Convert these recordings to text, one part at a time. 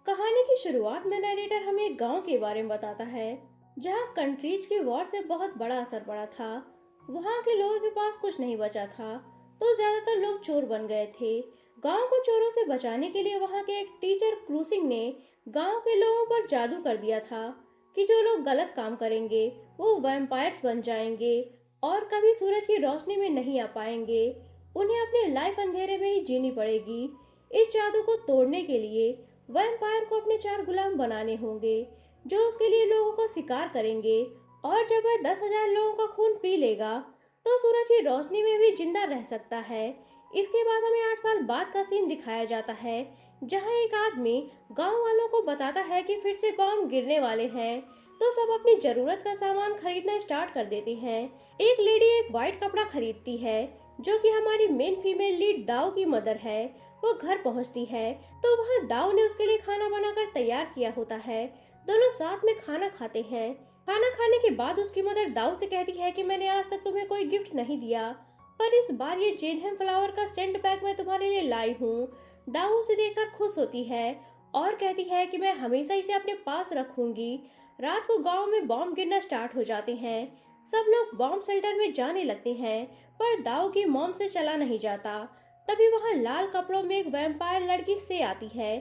कहानी की शुरुआत में नरेटर हमें एक गांव के बारे में बताता है जहां कंट्रीज की वॉर से बहुत बड़ा असर पड़ा था। वहां के लोगों के पास कुछ नहीं बचा था, तो ज्यादातर लोग चोर बन गए थे। गांव को चोरों से बचाने के लिए वहां के एक टीचर क्रूसिंग ने गांव के लोगों पर जादू कर दिया था कि जो लोग गलत काम करेंगे वो वैम्पायर्स बन जाएंगे और कभी सूरज की रोशनी में नहीं आ पाएंगे। उन्हें अपनी लाइफ अंधेरे में ही जीनी पड़ेगी। इस जादू को तोड़ने के लिए वैम्पायर को अपने 4 गुलाम बनाने होंगे जो उसके लिए लोगों को शिकार करेंगे, और जब वह 10,000 लोगों का खून पी लेगा तो सूरज की रोशनी में भी जिंदा रह सकता है। इसके बाद हमें 8 साल बाद का सीन दिखाया जाता है जहां एक आदमी गांव वालों को बताता है कि फिर से बॉम्ब गिरने वाले हैं, तो सब अपनी जरूरत का सामान खरीदना स्टार्ट कर देते हैं। एक लेडी एक व्हाइट कपड़ा खरीदती है जो कि हमारी मेन फीमेल लीड दाऊ की मदर है। वो घर पहुंचती है तो वहाँ दाऊ ने उसके लिए खाना बनाकर तैयार किया होता है। दोनों साथ में खाना खाते हैं। खाना खाने के बाद उसकी मदर दाऊ से कहती है कि मैंने आज तक तुम्हें कोई गिफ्ट नहीं दिया, पर इस बार ये जेनहम फ्लावर का सेंट बैग मैं तुम्हारे लिए लाई हूँ। दाऊ उसे देखकर खुश होती है और कहती है कि मैं हमेशा इसे अपने पास रखूंगी। रात को गांव में बॉम्ब गिरना स्टार्ट हो जाते हैं। सब लोग बॉम्ब शेल्टर में जाने लगते हैं, पर दाऊ की मॉम से चला नहीं जाता। तभी वहां लाल कपड़ों में एक वैम्पायर लड़की से आती है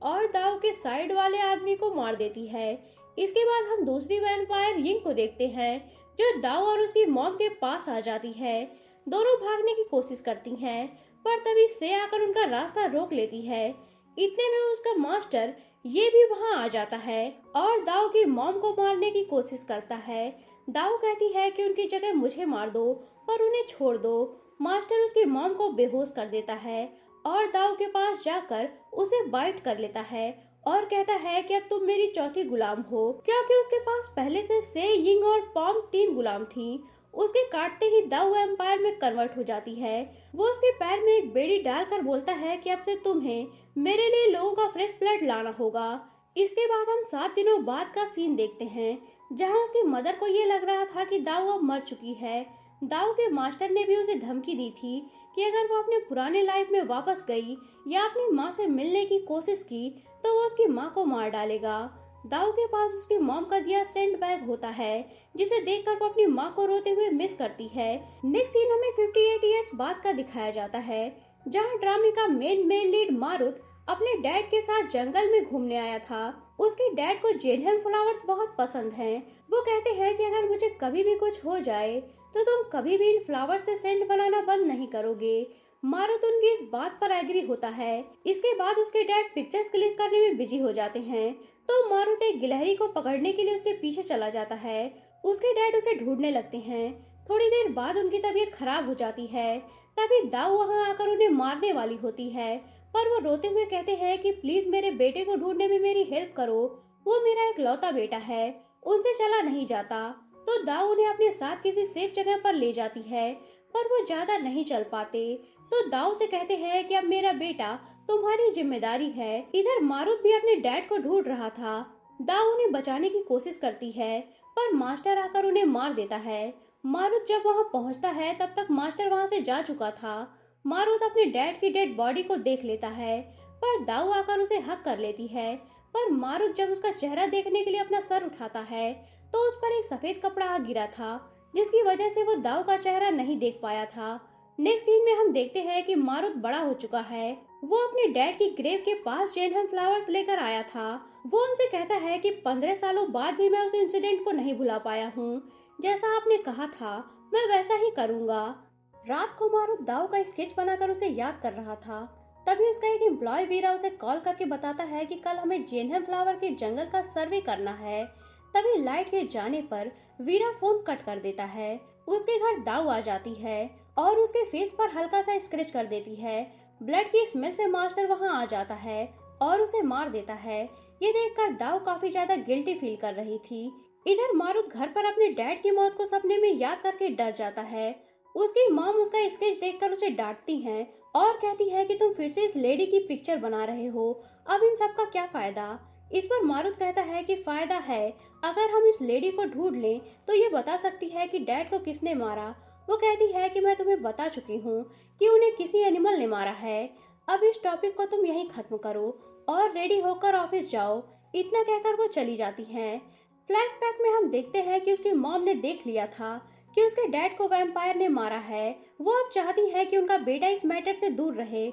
और दाऊ के साइड वाले आदमी को मार देती है। इसके बाद हम दूसरी वैम्पायर यिंग को देखते हैं जो दाऊ और उसकी मॉम के पास आ जाती है। दोनों भागने की कोशिश करती हैं, पर तभी से आकर उनका रास्ता रोक लेती है। इतने में उसका मास्टर ये भी वहां आ जाता है और दाऊ की मॉम को मारने की कोशिश करता है। दाऊ कहती है कि उनकी जगह मुझे मार दो, पर उन्हें छोड़ दो। मास्टर उसकी मॉम को बेहोश कर देता है और दाऊ के पास जाकर उसे बाइट कर लेता है और कहता है कि अब तुम मेरी चौथी गुलाम हो, क्योंकि उसके पास पहले से यिंग और पॉम 3 गुलाम थी। उसके काटते ही दाऊ एम्पायर में कन्वर्ट हो जाती है। वो उसके पैर में एक बेड़ी डालकर बोलता है कि अब से तुम्हें मेरे लिए लोगों का फ्रेश ब्लड लाना होगा। इसके बाद हम 7 दिनों बाद का सीन देखते हैं जहां उसकी मदर को ये लग रहा था कि दाऊ अब मर चुकी है। दाऊ के मास्टर ने भी उसे धमकी दी थी कि अगर वो अपने पुराने लाइफ में वापस गई या अपनी माँ से मिलने की कोशिश की तो वो उसकी माँ को मार डालेगा। दाऊ के पास उसकी मॉम का दिया सेंट बैग होता है जिसे देखकर वो अपनी माँ को रोते हुए मिस करती है। नेक्स्ट सीन हमें 58 इयर्स बाद का दिखाया जाता है जहाँ ड्रामे का मेन लीड मारुत अपने डैड के साथ जंगल में घूमने आया था। उसके डैड को जेनहम फ्लावर्स बहुत पसंद हैं। वो कहते हैं कि अगर मुझे कभी भी कुछ हो जाए तो तुम कभी भी इन फ्लावर से सेंट बनाना बंद नहीं करोगे। मारुत उनकी इस बात पर एग्री होता है। इसके बाद उसके डैड पिक्चर्स क्लिक करने में बिजी हो जाते हैं, तो मारुत एक गिलहरी को पकड़ने के लिए उसके पीछे चला जाता है। उसके डैड उसे ढूंढने लगते हैं। थोड़ी देर बाद उनकी तबीयत खराब हो जाती है। तभी दाऊ वहां आकर उन्हें मारने वाली होती है, पर वो रोते हुए कहते हैं कि प्लीज मेरे बेटे को ढूंढने में मेरी हेल्प करो, वो मेरा एक लौता बेटा है, उनसे चला नहीं जाता। तो दाऊ उन्हें अपने साथ किसी सेफ जगह पर ले जाती है, पर वो ज्यादा नहीं चल पाते। तो दाऊ से कहते हैं कि अब मेरा बेटा तुम्हारी जिम्मेदारी है। इधर मारुत भी अपने डैड को ढूंढ रहा था। दाऊ उन्हें बचाने की कोशिश करती है, पर मास्टर आकर उन्हें मार देता है। मारुत जब वहां पहुंचता है तब तक मास्टर वहां से जा चुका था। मारुत अपने डैड की डेड बॉडी को देख लेता है, पर दाऊ आकर उसे हक कर लेती है। पर मारुत जब उसका चेहरा देखने के लिए अपना सर उठाता है तो उस पर एक सफेद कपड़ा आ गिरा था, जिसकी वजह से वो दाऊ का चेहरा नहीं देख पाया था। नेक्स्ट सीन में हम देखते हैं कि मारुत बड़ा हो चुका है। वो अपने डैड की ग्रेव के पास जेनहम फ्लावर्स लेकर आया था। वो उनसे कहता है कि 15 सालों बाद भी मैं उस इंसिडेंट को नहीं भुला पाया हूँ। जैसा आपने कहा था मैं वैसा ही करूँगा। रात को मारुत दाऊ का स्केच बनाकर उसे याद कर रहा था। तभी उसका एक एम्प्लॉय वीरा उसे कॉल करके बताता है कि कल हमें जेनहम फ्लावर के जंगल का सर्वे करना है। तभी लाइट के जाने पर वीरा फोन कट कर देता है। उसके घर दाऊ आ जाती है और उसके फेस पर हल्का सा स्क्रैच कर देती है। ब्लड की स्मेल से मास्टर वहां आ जाता है और उसे मार देता है। ये देखकर दाऊ काफी ज्यादा गिल्टी फील कर रही थी। इधर मारुत घर पर अपने डैड की मौत को सपने में याद करके डर जाता है। उसकी मॉम उसका स्केच देखकर उसे डांटती हैं और कहती है कि तुम फिर से इस लेडी की पिक्चर बना रहे हो, अब इन सब का क्या फायदा। इस पर मारुत कहता है कि फायदा है, अगर हम इस लेडी को ढूंढ लें तो ये बता सकती है कि डैड को किसने मारा। वो कहती है कि मैं तुम्हें बता चुकी हूँ कि उन्हें किसी एनिमल ने मारा है। अब इस टॉपिक को तुम यहीं खत्म करो और रेडी होकर ऑफिस जाओ। इतना कहकर वो चली जाती हैं। फ्लैशबैक में हम देखते हैं कि उसकी मॉम ने देख लिया था कि उसके डैड को वैम्पायर ने मारा है। वो अब चाहती है कि उनका बेटा इस मैटर से दूर रहे।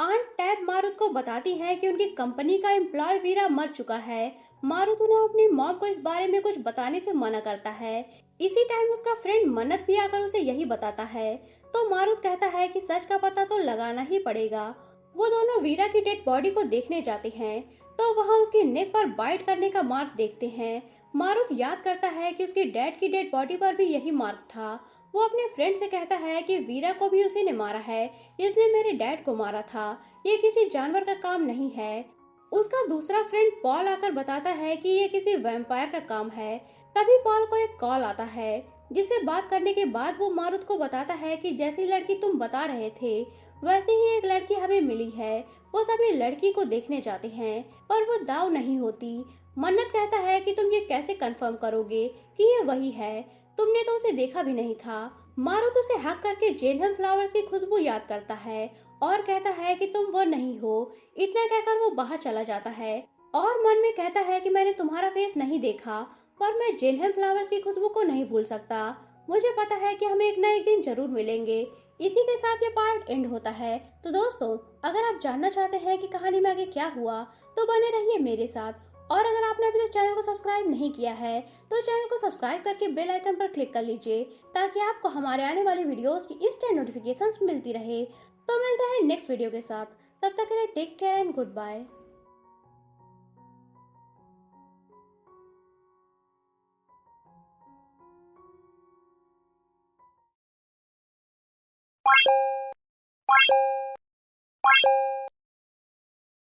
आंट टैब मारुत को बताती है कि उनकी कंपनी का एम्प्लॉय वीरा मर चुका है। मारुत उन्हें अपनी मॉम को इस बारे में कुछ बताने से मना करता है। इसी टाइम उसका फ्रेंड मन्नत भी आकर उसे यही बताता है। तो मारुत कहता है कि सच का पता तो लगाना ही पड़ेगा। वो दोनों वीरा की डेड बॉडी को देखने जाते हैं तो वहाँ उसकी नेक पर बाइट करने का मार्क देखते हैं। मारुत याद करता है कि उसकी डैड की डेड बॉडी पर भी यही मार्क था। वो अपने फ्रेंड से कहता है कि वीरा को भी उसी ने मारा है, इसने मेरे डैड को मारा था, ये किसी जानवर का काम नहीं है। उसका दूसरा फ्रेंड पॉल आकर बताता है कि ये किसी वैम्पायर का काम है। तभी पॉल को एक कॉल आता है जिससे बात करने के बाद वो मारुत को बताता है कि जैसी लड़की तुम बता रहे थे वैसे ही एक लड़की हमें मिली है। वो सभी लड़की को देखने जाते हैं पर वो दाव नहीं होती। मन्नत कहता है कि तुम ये कैसे कंफर्म करोगे कि ये वही है, तुमने तो उसे देखा भी नहीं था। मारुत उसे हक करके जेनहम फ्लावर्स की खुशबू याद करता है और कहता है कि तुम वो नहीं हो। इतना कहकर वो बाहर चला जाता है और मन में कहता है कि मैंने तुम्हारा फेस नहीं देखा पर मैं जेनहम फ्लावर्स की खुशबू को नहीं भूल सकता। मुझे पता है कि हमें एक ना एक दिन जरूर मिलेंगे। इसी के साथ ये पार्ट एंड होता है। तो दोस्तों, अगर आप जानना चाहते हैं कि कहानी में आगे क्या हुआ तो बने रहिए मेरे साथ। और अगर आपने अभी तक चैनल को सब्सक्राइब नहीं किया है तो चैनल को सब्सक्राइब करके बेल आइकन पर क्लिक कर लीजिए ताकि आपको हमारे आने वाली वीडियोस की इंस्टेंट नोटिफिकेशंस मिलती रहे। तो मिलते हैं नेक्स्ट वीडियो के साथ। तब तक के लिए take care and good bye.